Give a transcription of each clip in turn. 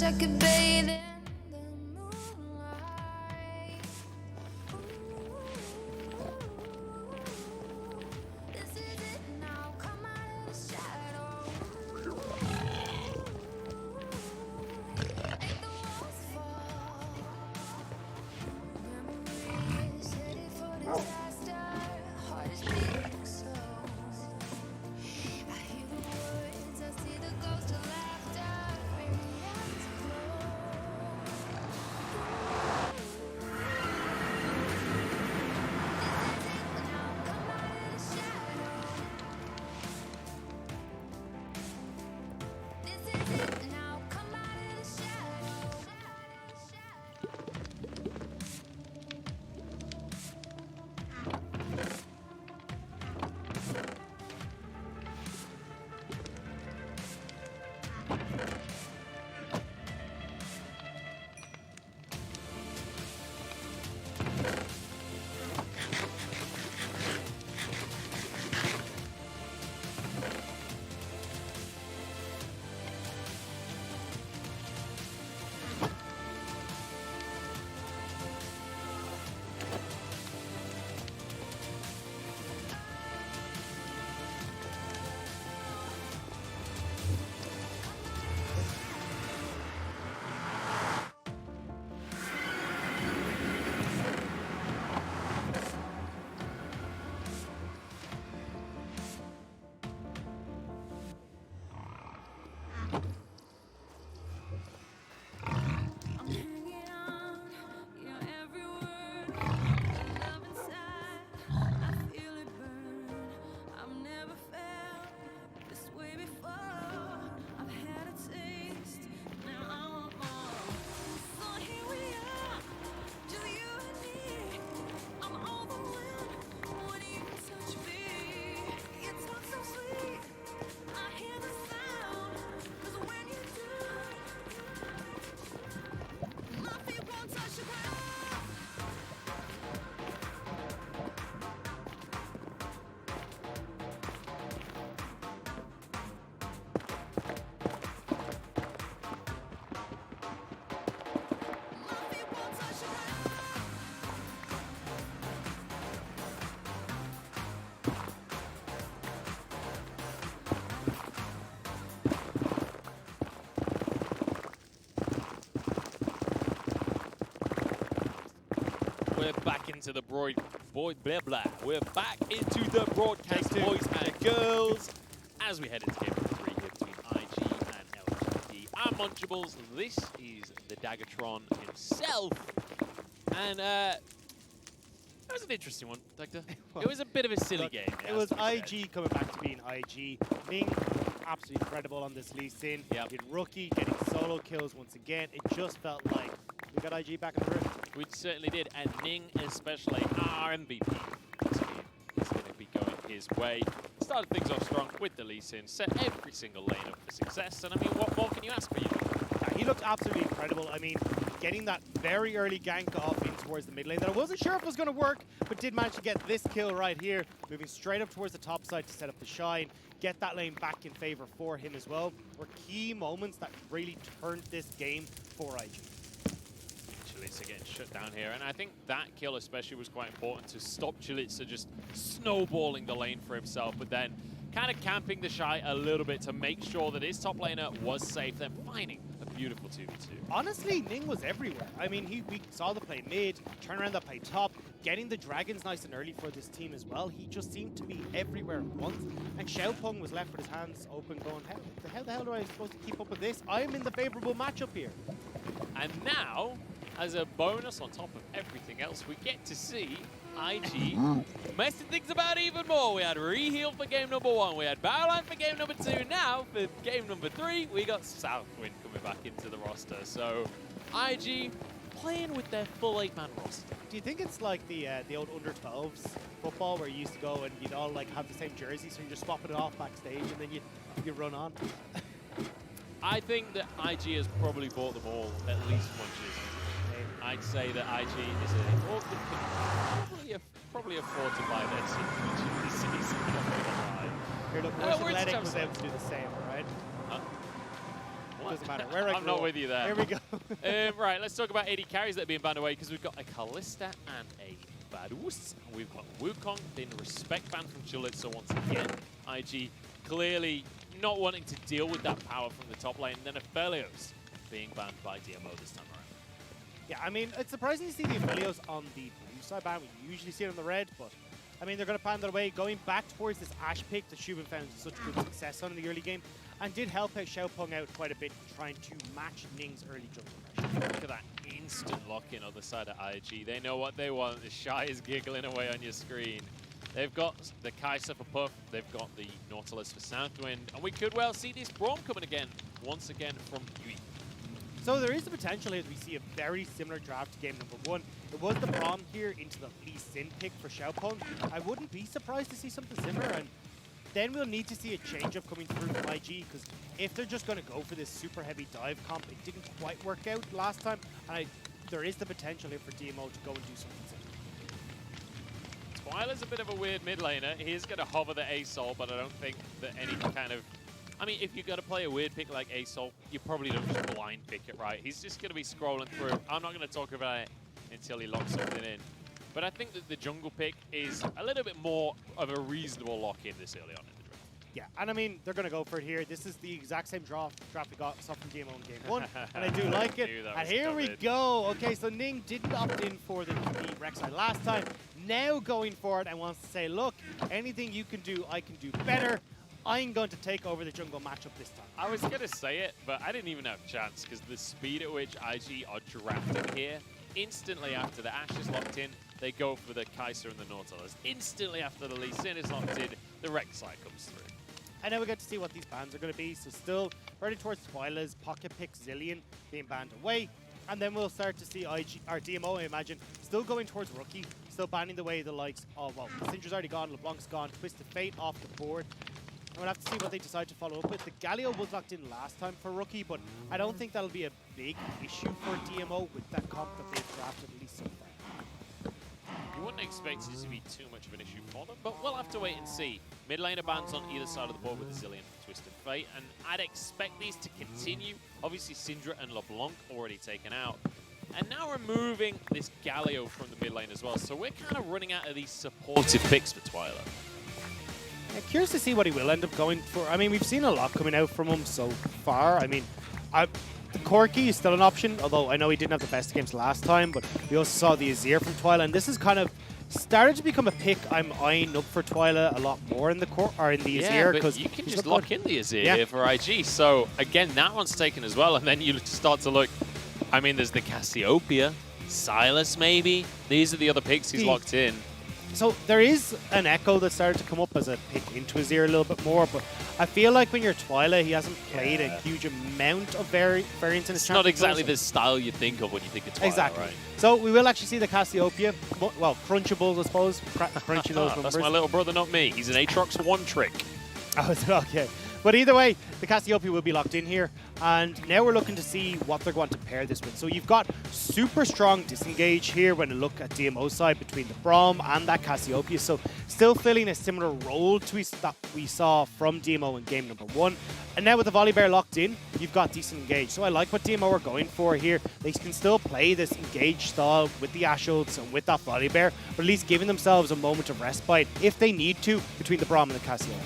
I could bathe in the moonlight. This is it now, come out of the shadow. Make the walls fall. Memories headed for disaster. Heart is beating slow. I hear the words, I see the ghost of laughter. Baby, eyes We're back into the We're back into the broadcast, boys and girls, as we head into game number 3 here between IG and LGD. I'm Munchables. This is the Daggertron himself, and that was an interesting one, Doctor. It was a bit of a silly game. It was IG coming back to being IG. Ning, absolutely incredible on this Lee Sin. Yep. In Rookie, getting solo kills once again. It just felt like we got IG back in the room. We certainly did, and Ning especially, our MVP. This game is going to be going his way. Started things off strong with the Lee Sin, set every single lane up for success, and I mean, what more can you ask for you? He looked absolutely incredible. I mean, getting that very early gank off in towards the mid lane that I wasn't sure if it was going to work, but did manage to get this kill right here, moving straight up towards the top side to set up the Shine, get that lane back in favor for him as well, were key moments that really turned this game for IG. Chalitza getting shut down here, and I think that kill especially was quite important to stop Chalitza just snowballing the lane for himself, but then kind of camping the Shy a little bit to make sure that his top laner was safe, then finding a beautiful 2v2. Honestly, Ning was everywhere. I mean, we saw the play mid, turn around that play top, getting the dragons nice and early for this team as well. He just seemed to be everywhere at once. And Xiaopeng was left with his hands open going, how the hell do I supposed to keep up with this? I am in the favorable matchup here. And now, as a bonus on top of everything else, we get to see IG messing things about even more. We had Reheal for game number 1, we had Bowline for game number 2, now for game number 3, we got Southwind coming back into the roster. So IG playing with their full 8-man roster. Do you think it's like the old under-12s football where you used to go and you'd all like have the same jersey, so you're just swapping it off backstage and then you run on? I think that IG has probably bought them all at least one jersey. I'd say that IG is probably a 4 to 5 SC this season. Here, look, Rush Athletic was able to do the same, right? Doesn't matter. Where I I'm grew not up. with you there. Here we go. Right, let's talk about AD carries that are being banned away because we've got a Kalista and a Varus. We've got Wukong being respect banned from Chullit, so once again, IG clearly not wanting to deal with that power from the top lane. And then Aphelios being banned by DMO this time around. Yeah, I mean, it's surprising to see the Aphelios on the blue side ban. We usually see it on the red, but I mean, they're going to pan that away, going back towards this Ashe pick that Shubin found such good success on in the early game, and did help out Xiaopeng out quite a bit, trying to match Ning's early jungle pressure. Look at that instant lock-in on the side of IG. They know what they want. The Shy is giggling away on your screen. They've got the Kai'Sa for Puff, they've got the Nautilus for Southwind, and we could well see this Braum coming again, once again from Yui. So there is the potential here that we see a very similar draft to game number 1. It was the Braum here into the Lee Sin pick for Xiaopeng. I wouldn't be surprised to see something similar, and then we'll need to see a change-up coming through from IG, because if they're just going to go for this super heavy dive comp, it didn't quite work out last time, and there is the potential here for DMO to go and do something similar. Twyla's a bit of a weird mid laner. He's going to hover the A-Sol, but I don't think that any kind of... I mean, if you're going to play a weird pick like A-Sol, you probably don't just blind pick it, right? He's just going to be scrolling through. I'm not going to talk about it until he locks something in. But I think that the jungle pick is a little bit more of a reasonable lock-in this early on in the draft. Yeah, and I mean, they're going to go for it here. This is the exact same draft we saw from DMO in game 1, and I do like it. And here we go. Okay, so Ning didn't opt in for the Rek'Sai last time. Now going for it and wants to say, look, anything you can do, I can do better. I'm going to take over the jungle matchup this time. I was going to say it, but I didn't even have a chance because the speed at which IG are drafting here, instantly after the Ashe is locked in, they go for the Kai'Sa and the Nautilus. Instantly after the Lee Sin is locked in, the Rek'Sai comes through. And now we get to see what these bans are going to be. So still running towards Twyla's pocket pick Zilean being banned away. And then we'll start to see IG, or DMO, I imagine, still going towards Rookie, still banning the way the likes of, well, Syndra's already gone, LeBlanc's gone, Twisted Fate off the board. And we'll have to see what they decide to follow up with. The Galio was locked in last time for Rookie, but I don't think that'll be a big issue for DMO with that comp that they've drafted at least so far. You wouldn't expect it to be too much of an issue for them, but we'll have to wait and see. Mid laner bans on either side of the board with the Zilean and Twisted Fate, and I'd expect these to continue. Obviously, Syndra and LeBlanc already taken out. And now removing this Galio from the mid lane as well, so we're kind of running out of these supportive picks for Twyla. Yeah, curious to see what he will end up going for. I mean, we've seen a lot coming out from him so far. I mean, the Corki is still an option, although I know he didn't have the best games last time, but we also saw the Azir from Twyla, and this is kind of started to become a pick I'm eyeing up for Twyla a lot more in the Azir, because you can just lock in the Azir here for IG. So again, that one's taken as well, and then you start to look. I mean, there's the Cassiopeia, Silas maybe. These are the other picks he's locked in. So there is an Echo that started to come up as a pick into Azir a little bit more, but I feel like when you're Twyla, he hasn't played a huge amount of variance in his It's not exactly the style you think of when you think of Twyla, exactly. right? So we will actually see the Cassiopeia, well, Crunchables, I suppose. Crunching those numbers. That's my little brother, not me. He's an Aatrox one trick. Oh, okay. But either way, the Cassiopeia will be locked in here. And now we're looking to see what they're going to pair this with. So you've got super strong disengage here when you look at DMO side between the Braum and that Cassiopeia. So still filling a similar role to that we saw from DMO in game number 1. And now with the Volibear locked in, you've got decent engage. So I like what DMO are going for here. They can still play this engage style with the Ashe ults and with that Volibear, but at least giving themselves a moment of respite if they need to between the Braum and the Cassiopeia.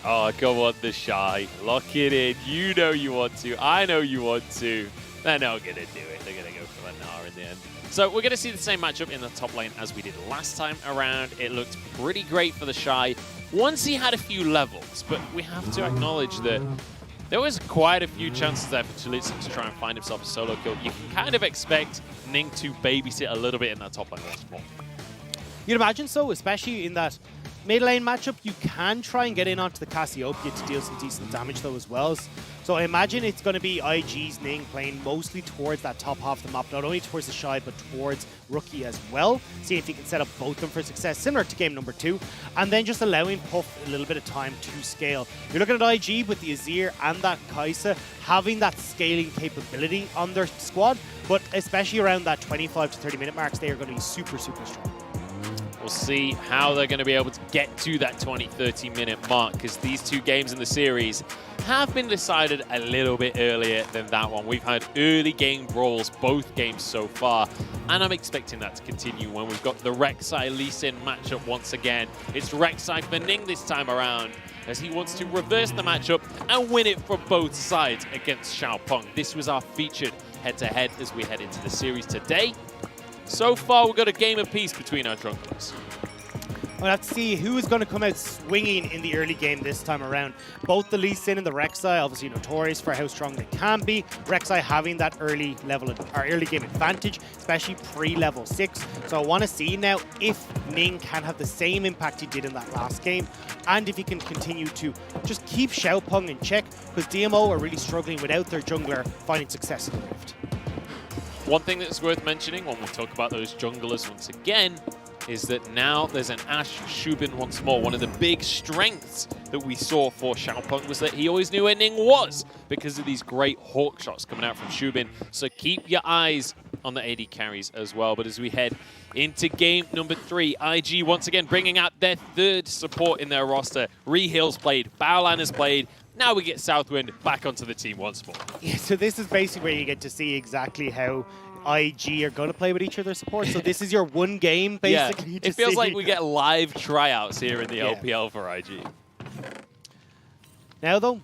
Oh, come on, the Shy. Lock it in. You know you want to. I know you want to. They're not going to do it. They're going to go for Gnar in the end. So we're going to see the same matchup in the top lane as we did last time around. It looked pretty great for the Shy once he had a few levels, but we have to acknowledge that there was quite a few chances there for Chulitza to try and find himself a solo kill. You can kind of expect Ning to babysit a little bit in that top lane once more. You'd imagine so, especially in that mid lane matchup. You can try and get in onto the Cassiopeia to deal some decent damage though as well. So I imagine it's going to be IG's Ning playing mostly towards that top half of the map, not only towards the Shy, but towards Rookie as well. See if he can set up both of them for success, similar to game number 2. And then just allowing Puff a little bit of time to scale. You're looking at IG with the Azir and that Kai'Sa having that scaling capability on their squad, but especially around that 25 to 30 minute marks, they are going to be super, super strong. We'll see how they're going to be able to get to that 20-30 minute mark, because these two games in the series have been decided a little bit earlier than that one. We've had early game brawls both games so far, and I'm expecting that to continue when we've got the Rek'Sai Lee Sin matchup once again. It's Rek'Sai for Ning this time around, as he wants to reverse the matchup and win it for both sides against Xiaopeng. This was our featured head-to-head as we head into the series today. So far, we've got a game apiece between our junglers. We'll have to see who is going to come out swinging in the early game this time around. Both the Lee Sin and the Rek'Sai, obviously notorious for how strong they can be. Rek'Sai having that early game advantage, especially pre-level 6. So I want to see now if Ning can have the same impact he did in that last game, and if he can continue to just keep Xiaopeng in check, because DMO are really struggling without their jungler finding success in the Rift. One thing that's worth mentioning when we talk about those junglers once again is that now there's an Ashe Shubin once more. One of the big strengths that we saw for Xiaopeng was that he always knew where Ning was because of these great hawk shots coming out from Shubin. So keep your eyes on the AD carries as well. But as we head into game number 3, IG once again bringing out their third support in their roster. Rehill's played, Baolan has played. Now we get Southwind back onto the team once more. Yeah, so this is basically where you get to see exactly how IG are going to play with each other's support. So this is your one game, basically. Yeah, to it feels see. like we get live tryouts here in the LPL for IG. Now, though,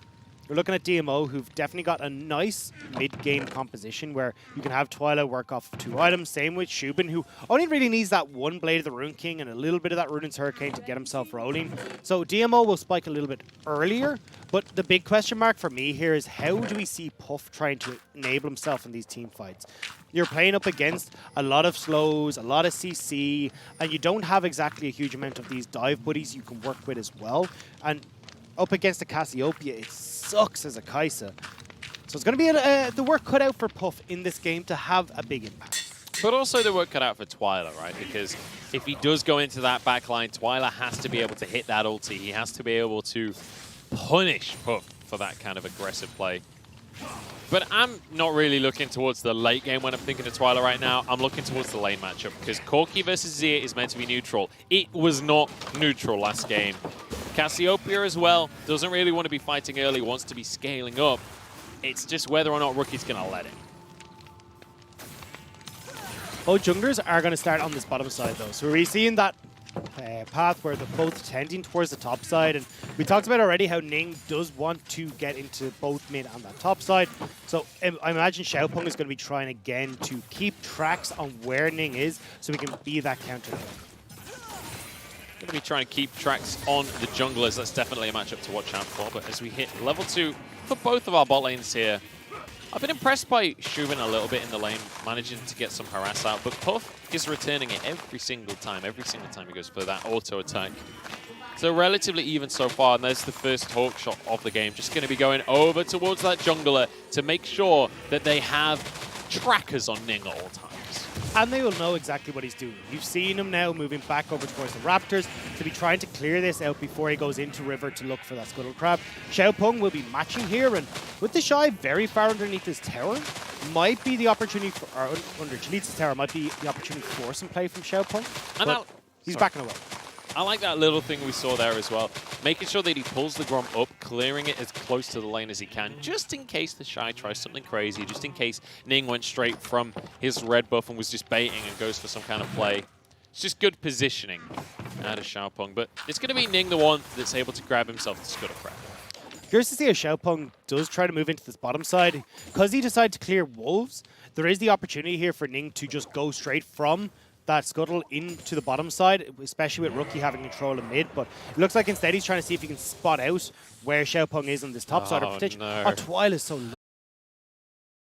we're looking at DMO, who've definitely got a nice mid-game composition where you can have Twilight work off 2 items. Same with Shubin, who only really needs that one Blade of the Rune King and a little bit of that Runaan's Hurricane to get himself rolling. So DMO will spike a little bit earlier, but the big question mark for me here is how do we see Puff trying to enable himself in these team fights? You're playing up against a lot of slows, a lot of CC, and you don't have exactly a huge amount of these dive buddies you can work with as well. And up against a Cassiopeia, it sucks as a Kai'Sa. So it's going to be the work cut out for Puff in this game to have a big impact. But also the work cut out for Twyla, right? Because if he does go into that backline, Twyla has to be able to hit that ulti. He has to be able to punish Puff for that kind of aggressive play. But I'm not really looking towards the late game when I'm thinking of Twyla right now. I'm looking towards the lane matchup because Corki versus Xia is meant to be neutral. It was not neutral last game. Cassiopeia as well doesn't really want to be fighting early, wants to be scaling up. It's just whether or not Rookie's going to let it. Both junglers are going to start on this bottom side, though. So we're seeing that path where they're both tending towards the top side. And we talked about already how Ning does want to get into both mid and that top side. So I imagine Xiaopeng is going to be trying again to keep tracks on where Ning is so we can be that counter. Going to be trying to keep tracks on the junglers. That's definitely a matchup to watch out for. But as we hit level 2 for both of our bot lanes here, I've been impressed by Shubin a little bit in the lane, managing to get some harass out. But Puff is returning it every single time he goes for that auto attack. So relatively even so far, and there's the first hawk shot of the game. Just going to be going over towards that jungler to make sure that they have trackers on Ning at all times. And they will know exactly what he's doing. You've seen him now moving back over towards the Raptors to be trying to clear this out before he goes into River to look for that Scuttle Crab. Xiaopeng will be matching here, and with the Shy very far underneath his tower, might be the opportunity for, or under Chalitza's tower, might be the opportunity for some play from Xiaopeng. But he's backing away. I like that little thing we saw there as well. Making sure that he pulls the Grom up, clearing it as close to the lane as he can, just in case the Shy tries something crazy, just in case Ning went straight from his red buff and was just baiting and goes for some kind of play. It's just good positioning out of Xiaopeng, but it's going to be Ning the one that's able to grab himself the Scuttle Crab. Curious to see how Xiaopeng does try to move into this bottom side. Because he decided to clear Wolves, there is the opportunity here for Ning to just go straight from that Scuttle into the bottom side, especially with Rookie having control of mid. But it looks like instead he's trying to see if he can spot out where Xiaopeng is on this top side of potential. No. Oh, Twyla is so